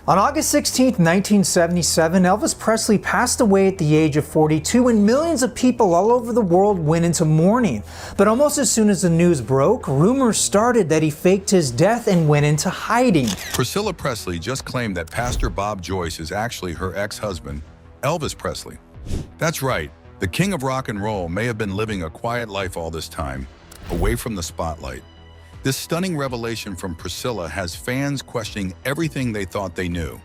On August 16, 1977, Elvis Presley passed away at the age of 42, and millions of people all over the world went into mourning. But almost as soon as the news broke, rumors started that he faked his death and went into hiding. Priscilla Presley just claimed that Pastor Bob Joyce is actually her ex-husband, Elvis Presley. That's right, the king of rock and roll may have been living a quiet life all this time, away from the spotlight. This stunning revelation from Priscilla has fans questioning everything they thought they knew.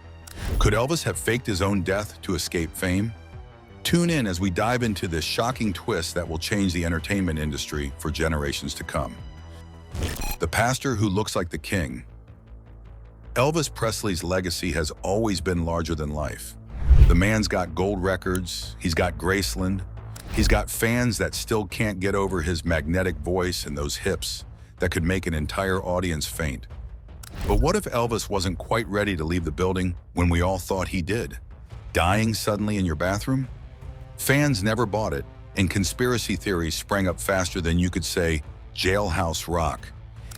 Could Elvis have faked his own death to escape fame? Tune in as we dive into this shocking twist that will change the entertainment industry for generations to come. The pastor who looks like the king. Elvis Presley's legacy has always been larger than life. The man's got gold records, he's got Graceland, he's got fans that still can't get over his magnetic voice and those hips that could make an entire audience faint. But what if Elvis wasn't quite ready to leave the building when we all thought he did? Dying suddenly in your bathroom? Fans never bought it, and conspiracy theories sprang up faster than you could say, jailhouse rock.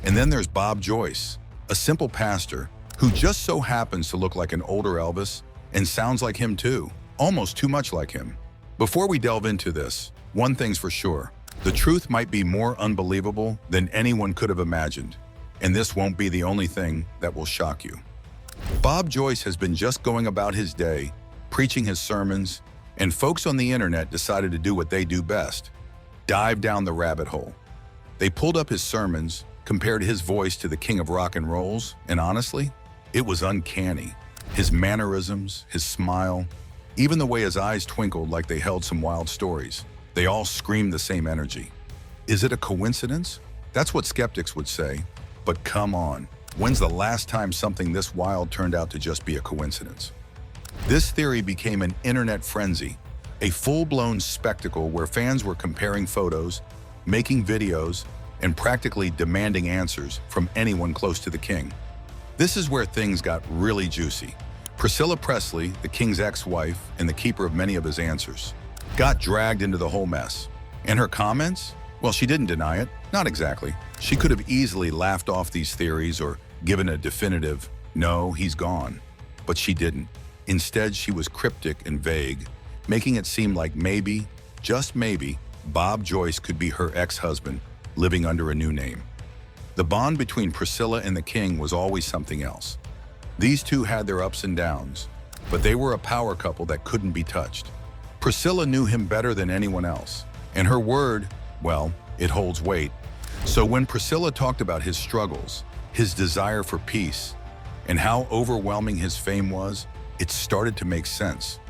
And then there's Bob Joyce, a simple pastor who just so happens to look like an older Elvis and sounds like him too, almost too much like him. Before we delve into this, one thing's for sure. The truth might be more unbelievable than anyone could have imagined, and this won't be the only thing that will shock you. Bob Joyce has been just going about his day, preaching his sermons, and folks on the internet decided to do what they do best, dive down the rabbit hole. They pulled up his sermons, compared his voice to the king of rock and rolls, and honestly, it was uncanny. His mannerisms, his smile, even the way his eyes twinkled like they held some wild stories. They all scream the same energy. Is it a coincidence? That's what skeptics would say. But come on, when's the last time something this wild turned out to just be a coincidence? This theory became an internet frenzy, a full-blown spectacle where fans were comparing photos, making videos, and practically demanding answers from anyone close to the king. This is where things got really juicy. Priscilla Presley, the king's ex-wife and the keeper of many of his answers, got dragged into the whole mess. And her comments? Well, she didn't deny it. Not exactly. She could have easily laughed off these theories or given a definitive, no, he's gone. But she didn't. Instead, she was cryptic and vague, making it seem like maybe, just maybe, Bob Joyce could be her ex-husband, living under a new name. The bond between Priscilla and the king was always something else. These two had their ups and downs, but they were a power couple that couldn't be touched. Priscilla knew him better than anyone else, and her word, well, it holds weight. So when Priscilla talked about his struggles, his desire for peace, and how overwhelming his fame was, it started to make sense.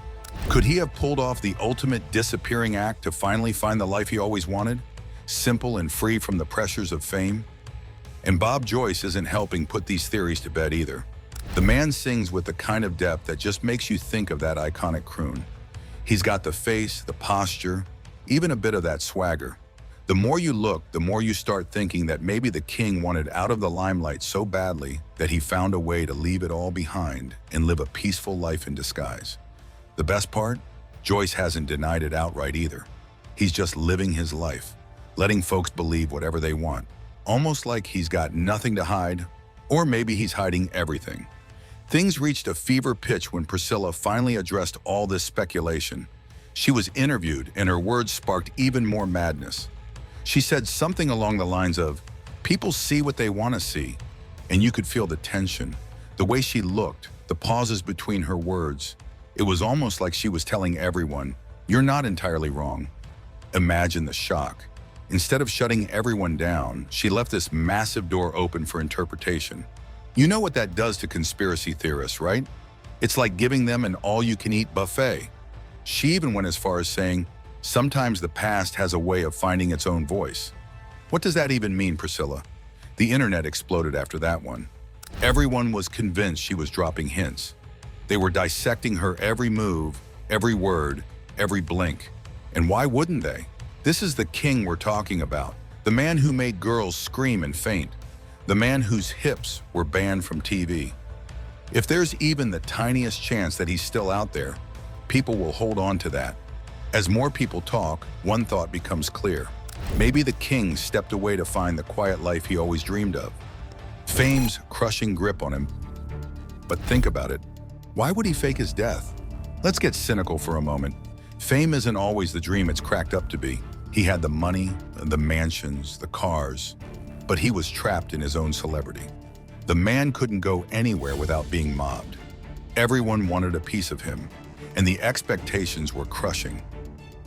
Could he have pulled off the ultimate disappearing act to finally find the life he always wanted? Simple and free from the pressures of fame? And Bob Joyce isn't helping put these theories to bed either. The man sings with the kind of depth that just makes you think of that iconic croon. He's got the face, the posture, even a bit of that swagger. The more you look, the more you start thinking that maybe the king wanted out of the limelight so badly that he found a way to leave it all behind and live a peaceful life in disguise. The best part? Joyce hasn't denied it outright either. He's just living his life, letting folks believe whatever they want, almost like he's got nothing to hide, or maybe he's hiding everything. Things reached a fever pitch when Priscilla finally addressed all this speculation. She was interviewed, and her words sparked even more madness. She said something along the lines of, "People see what they want to see," and you could feel the tension, the way she looked, the pauses between her words. It was almost like she was telling everyone, "You're not entirely wrong." Imagine the shock. Instead of shutting everyone down, she left this massive door open for interpretation. You know what that does to conspiracy theorists, right? It's like giving them an all-you-can-eat buffet. She even went as far as saying, sometimes the past has a way of finding its own voice. What does that even mean, Priscilla? The internet exploded after that one. Everyone was convinced she was dropping hints. They were dissecting her every move, every word, every blink. And why wouldn't they? This is the king we're talking about, the man who made girls scream and faint, the man whose hips were banned from TV. If there's even the tiniest chance that he's still out there, people will hold on to that. As more people talk, one thought becomes clear. Maybe the king stepped away to find the quiet life he always dreamed of. Fame's crushing grip on him. But think about it. Why would he fake his death? Let's get cynical for a moment. Fame isn't always the dream it's cracked up to be. He had the money, the mansions, the cars, but he was trapped in his own celebrity. The man couldn't go anywhere without being mobbed. Everyone wanted a piece of him, and the expectations were crushing.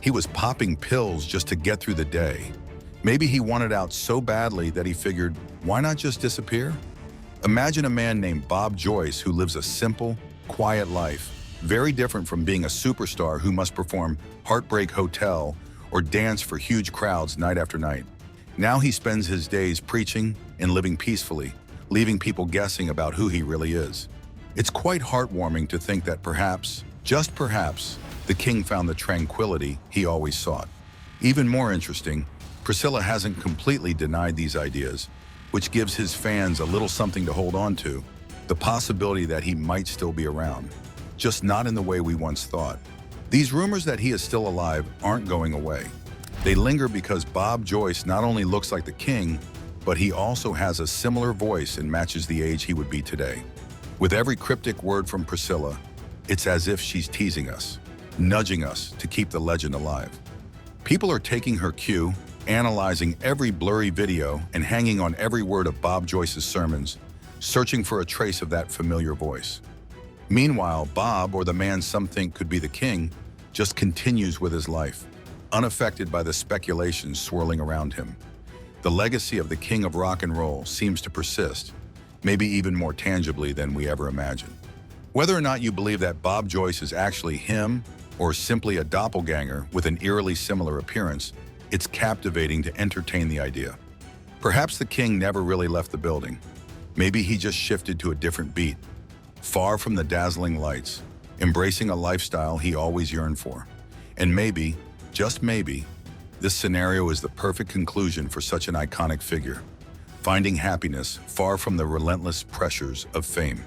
He was popping pills just to get through the day. Maybe he wanted out so badly that he figured, why not just disappear? Imagine a man named Bob Joyce who lives a simple, quiet life, very different from being a superstar who must perform Heartbreak Hotel or dance for huge crowds night after night. Now he spends his days preaching and living peacefully, leaving people guessing about who he really is. It's quite heartwarming to think that perhaps, just perhaps, the king found the tranquility he always sought. Even more interesting, Priscilla hasn't completely denied these ideas, which gives his fans a little something to hold on to, the possibility that he might still be around, just not in the way we once thought. These rumors that he is still alive aren't going away. They linger because Bob Joyce not only looks like the king, but he also has a similar voice and matches the age he would be today. With every cryptic word from Priscilla, it's as if she's teasing us, nudging us to keep the legend alive. People are taking her cue, analyzing every blurry video and hanging on every word of Bob Joyce's sermons, searching for a trace of that familiar voice. Meanwhile, Bob, or the man some think could be the king, just continues with his life, unaffected by the speculations swirling around him. The legacy of the king of rock and roll seems to persist, maybe even more tangibly than we ever imagined. Whether or not you believe that Bob Joyce is actually him or simply a doppelganger with an eerily similar appearance, it's captivating to entertain the idea. Perhaps the king never really left the building. Maybe he just shifted to a different beat, far from the dazzling lights, embracing a lifestyle he always yearned for. And maybe, just maybe, this scenario is the perfect conclusion for such an iconic figure, finding happiness far from the relentless pressures of fame.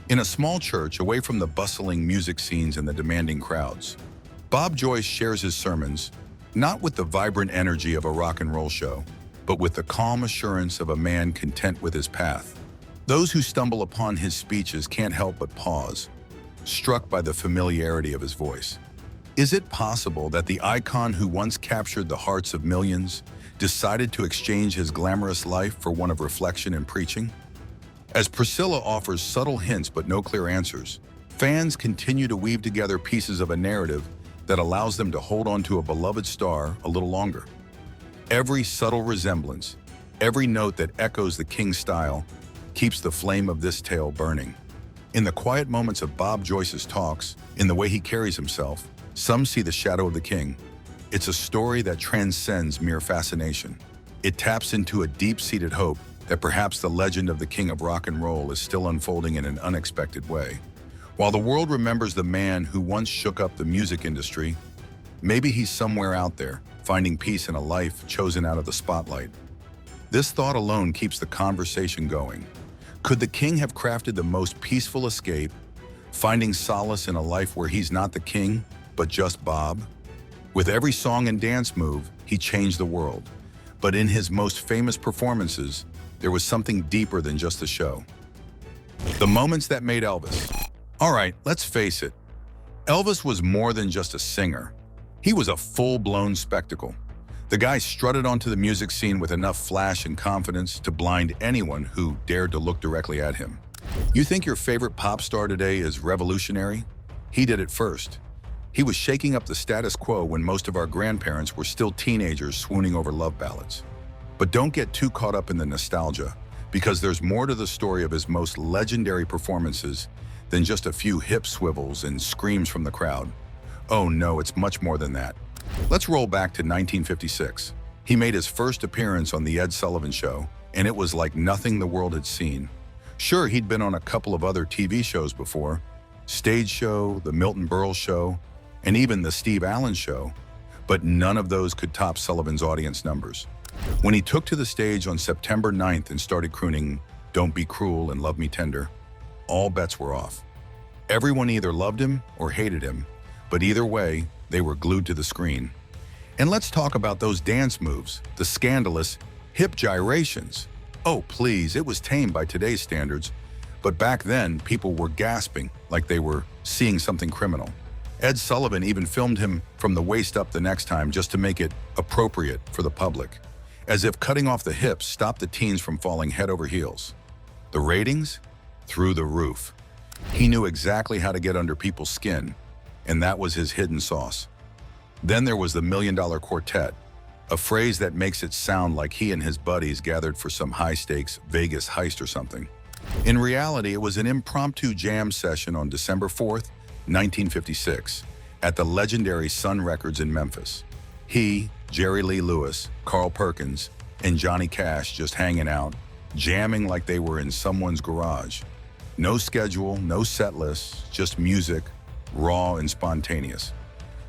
In a small church away from the bustling music scenes and the demanding crowds, Bob Joyce shares his sermons, not with the vibrant energy of a rock and roll show, but with the calm assurance of a man content with his path. Those who stumble upon his speeches can't help but pause, struck by the familiarity of his voice. Is it possible that the icon who once captured the hearts of millions decided to exchange his glamorous life for one of reflection and preaching? As Priscilla offers subtle hints but no clear answers, fans continue to weave together pieces of a narrative that allows them to hold on to a beloved star a little longer. Every subtle resemblance, every note that echoes the king's style, keeps the flame of this tale burning. In the quiet moments of Bob Joyce's talks, in the way he carries himself, some see the shadow of the king. It's a story that transcends mere fascination. It taps into a deep-seated hope that perhaps the legend of the king of rock and roll is still unfolding in an unexpected way. While the world remembers the man who once shook up the music industry, maybe he's somewhere out there, finding peace in a life chosen out of the spotlight. This thought alone keeps the conversation going. Could the king have crafted the most peaceful escape, finding solace in a life where he's not the king, but just Bob? With every song and dance move, he changed the world. But in his most famous performances, there was something deeper than just a show. The moments that made Elvis. All right, let's face it. Elvis was more than just a singer. He was a full-blown spectacle. The guy strutted onto the music scene with enough flash and confidence to blind anyone who dared to look directly at him. You think your favorite pop star today is revolutionary? He did it first. He was shaking up the status quo when most of our grandparents were still teenagers swooning over love ballads. But don't get too caught up in the nostalgia, because there's more to the story of his most legendary performances than just a few hip swivels and screams from the crowd. Oh no, it's much more than that. Let's roll back to 1956. He made his first appearance on The Ed Sullivan Show, and it was like nothing the world had seen. Sure, he'd been on a couple of other TV shows before, Stage Show, The Milton Berle Show, and even The Steve Allen Show, but none of those could top Sullivan's audience numbers. When he took to the stage on September 9th and started crooning "Don't Be Cruel" and "Love Me Tender," all bets were off. Everyone either loved him or hated him, but either way, they were glued to the screen. And let's talk about those dance moves, the scandalous hip gyrations. Oh please, it was tame by today's standards, But back then, people were gasping like they were seeing something criminal. Ed Sullivan even filmed him from the waist up the next time just to make it appropriate for the public, as if cutting off the hips stopped the teens from falling head over heels. The ratings? Through the roof. He knew exactly how to get under people's skin, and that was his hidden sauce. Then there was the $1 Million Quartet, a phrase that makes it sound like he and his buddies gathered for some high-stakes Vegas heist or something. In reality, it was an impromptu jam session on December 4th, 1956, at the legendary Sun Records in Memphis. He, Jerry Lee Lewis, Carl Perkins, and Johnny Cash just hanging out, jamming like they were in someone's garage. No schedule, no set list, just music, raw and spontaneous.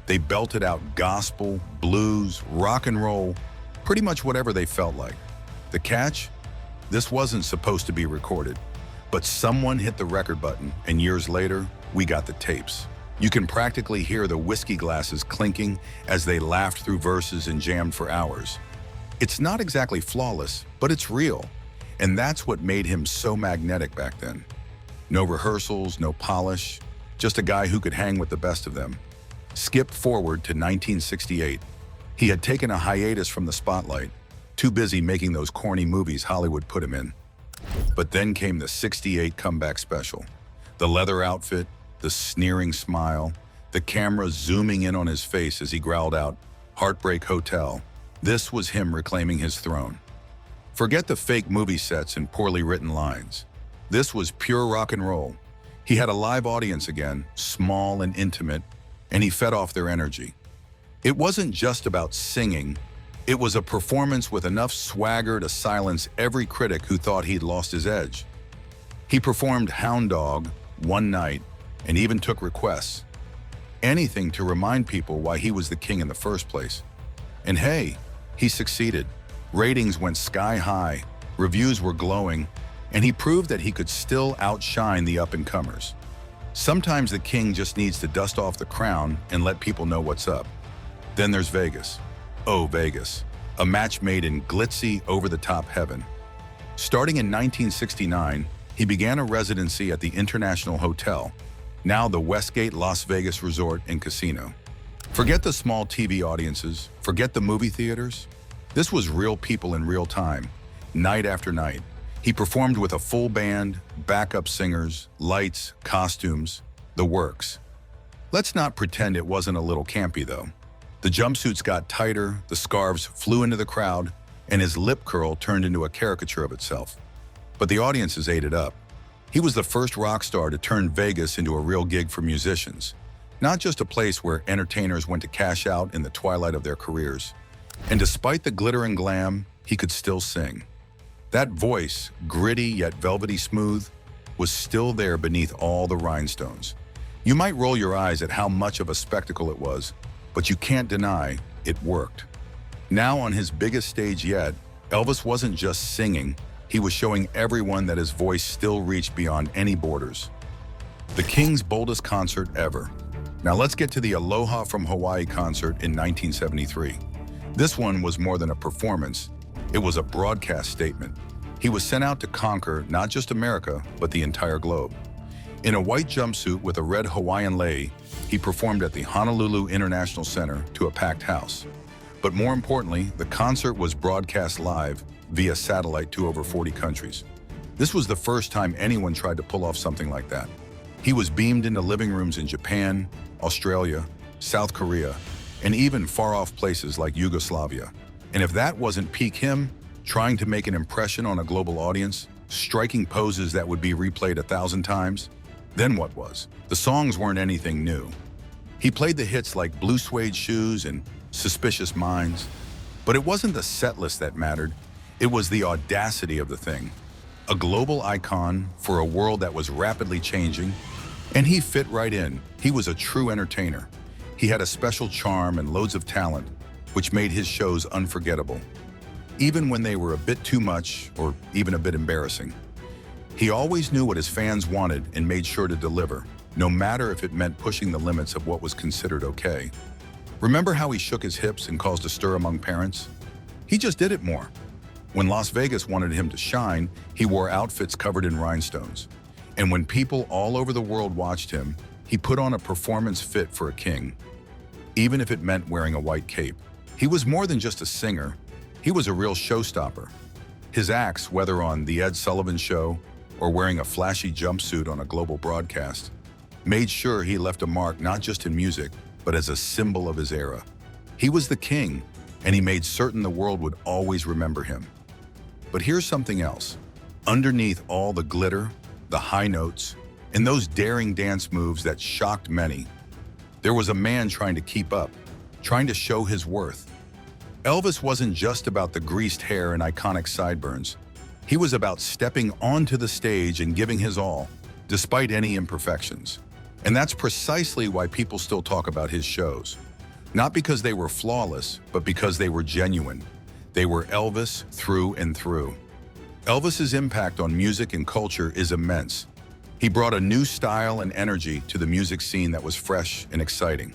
They belted out gospel, blues, rock and roll, pretty much whatever they felt like. The catch? This wasn't supposed to be recorded, but someone hit the record button, and years later, we got the tapes. You can practically hear the whiskey glasses clinking as they laughed through verses and jammed for hours. It's not exactly flawless, but it's real, and that's what made him so magnetic back then. No rehearsals, no polish, just a guy who could hang with the best of them. Skip forward to 1968. He had taken a hiatus from the spotlight, too busy making those corny movies Hollywood put him in. But then came the '68 comeback special. The leather outfit, the sneering smile, the camera zooming in on his face as he growled out, "Heartbreak Hotel." This was him reclaiming his throne. Forget the fake movie sets and poorly written lines. This was pure rock and roll. He had a live audience again, small and intimate, and he fed off their energy. It wasn't just about singing. It was a performance with enough swagger to silence every critic who thought he'd lost his edge. He performed Hound Dog one night and even took requests. Anything to remind people why he was the king in the first place. And hey, he succeeded. Ratings went sky high, reviews were glowing, and he proved that he could still outshine the up-and-comers. Sometimes the king just needs to dust off the crown and let people know what's up. Then there's Vegas. Oh, Vegas, a match made in glitzy, over-the-top heaven. Starting in 1969, he began a residency at the International Hotel, now the Westgate Las Vegas Resort and Casino. Forget the small TV audiences, forget the movie theaters. This was real people in real time, night after night. He performed with a full band, backup singers, lights, costumes, the works. Let's not pretend it wasn't a little campy, though. The jumpsuits got tighter, the scarves flew into the crowd, and his lip curl turned into a caricature of itself. But the audiences ate it up. He was the first rock star to turn Vegas into a real gig for musicians, not just a place where entertainers went to cash out in the twilight of their careers. And despite the glitter and glam, he could still sing. That voice, gritty yet velvety smooth, was still there beneath all the rhinestones. You might roll your eyes at how much of a spectacle it was, but you can't deny it worked. Now on his biggest stage yet, Elvis wasn't just singing, he was showing everyone that his voice still reached beyond any borders. The King's boldest concert ever. Now let's get to the Aloha from Hawaii concert in 1973. This one was more than a performance, it was a broadcast statement. He was sent out to conquer not just America, but the entire globe. In a white jumpsuit with a red Hawaiian lei, he performed at the Honolulu International Center to a packed house. But more importantly, the concert was broadcast live via satellite to over 40 countries. This was the first time anyone tried to pull off something like that. He was beamed into living rooms in Japan, Australia, South Korea, and even far-off places like Yugoslavia. And if that wasn't peak him, trying to make an impression on a global audience, striking poses that would be replayed 1,000 times, then what was? The songs weren't anything new. He played the hits like Blue Suede Shoes and Suspicious Minds, but it wasn't the set list that mattered, it was the audacity of the thing. A global icon for a world that was rapidly changing, and he fit right in. He was a true entertainer. He had a special charm and loads of talent, which made his shows unforgettable, even when they were a bit too much or even a bit embarrassing. He always knew what his fans wanted and made sure to deliver, no matter if it meant pushing the limits of what was considered okay. Remember how he shook his hips and caused a stir among parents? He just did it more. When Las Vegas wanted him to shine, he wore outfits covered in rhinestones. And when people all over the world watched him, he put on a performance fit for a king, even if it meant wearing a white cape. He was more than just a singer, he was a real showstopper. His acts, whether on The Ed Sullivan Show or wearing a flashy jumpsuit on a global broadcast, made sure he left a mark not just in music, but as a symbol of his era. He was the king, and he made certain the world would always remember him. But here's something else. Underneath all the glitter, the high notes, and those daring dance moves that shocked many, there was a man trying to keep up, trying to show his worth. Elvis wasn't just about the greased hair and iconic sideburns. He was about stepping onto the stage and giving his all, despite any imperfections. And that's precisely why people still talk about his shows. Not because they were flawless, but because they were genuine. They were Elvis through and through. Elvis's impact on music and culture is immense. He brought a new style and energy to the music scene that was fresh and exciting.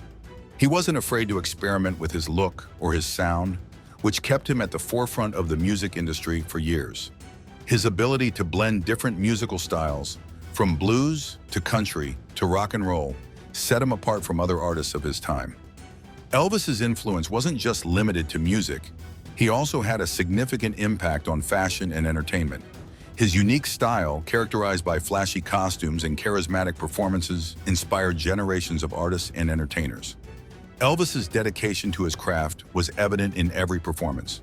He wasn't afraid to experiment with his look or his sound, which kept him at the forefront of the music industry for years. His ability to blend different musical styles, from blues to country to rock and roll, set him apart from other artists of his time. Elvis's influence wasn't just limited to music. He also had a significant impact on fashion and entertainment. His unique style, characterized by flashy costumes and charismatic performances, inspired generations of artists and entertainers. Elvis's dedication to his craft was evident in every performance.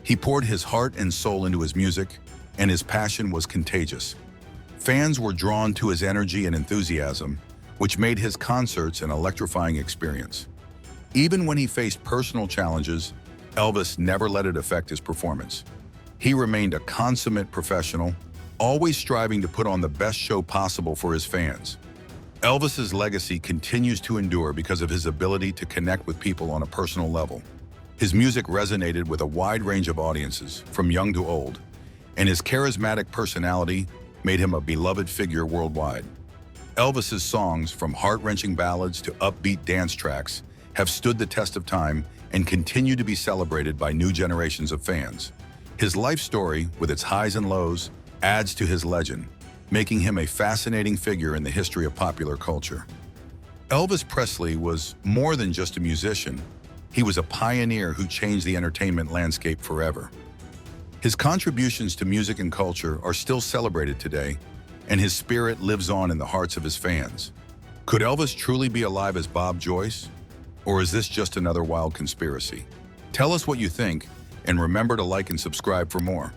He poured his heart and soul into his music, and his passion was contagious. Fans were drawn to his energy and enthusiasm, which made his concerts an electrifying experience. Even when he faced personal challenges, Elvis never let it affect his performance. He remained a consummate professional, always striving to put on the best show possible for his fans. Elvis's legacy continues to endure because of his ability to connect with people on a personal level. His music resonated with a wide range of audiences, from young to old, and his charismatic personality made him a beloved figure worldwide. Elvis's songs, from heart-wrenching ballads to upbeat dance tracks, have stood the test of time and continue to be celebrated by new generations of fans. His life story, with its highs and lows, adds to his legend, making him a fascinating figure in the history of popular culture. Elvis Presley was more than just a musician. He was a pioneer who changed the entertainment landscape forever. His contributions to music and culture are still celebrated today, and his spirit lives on in the hearts of his fans. Could Elvis truly be alive as Bob Joyce? Or is this just another wild conspiracy? Tell us what you think, and remember to like and subscribe for more.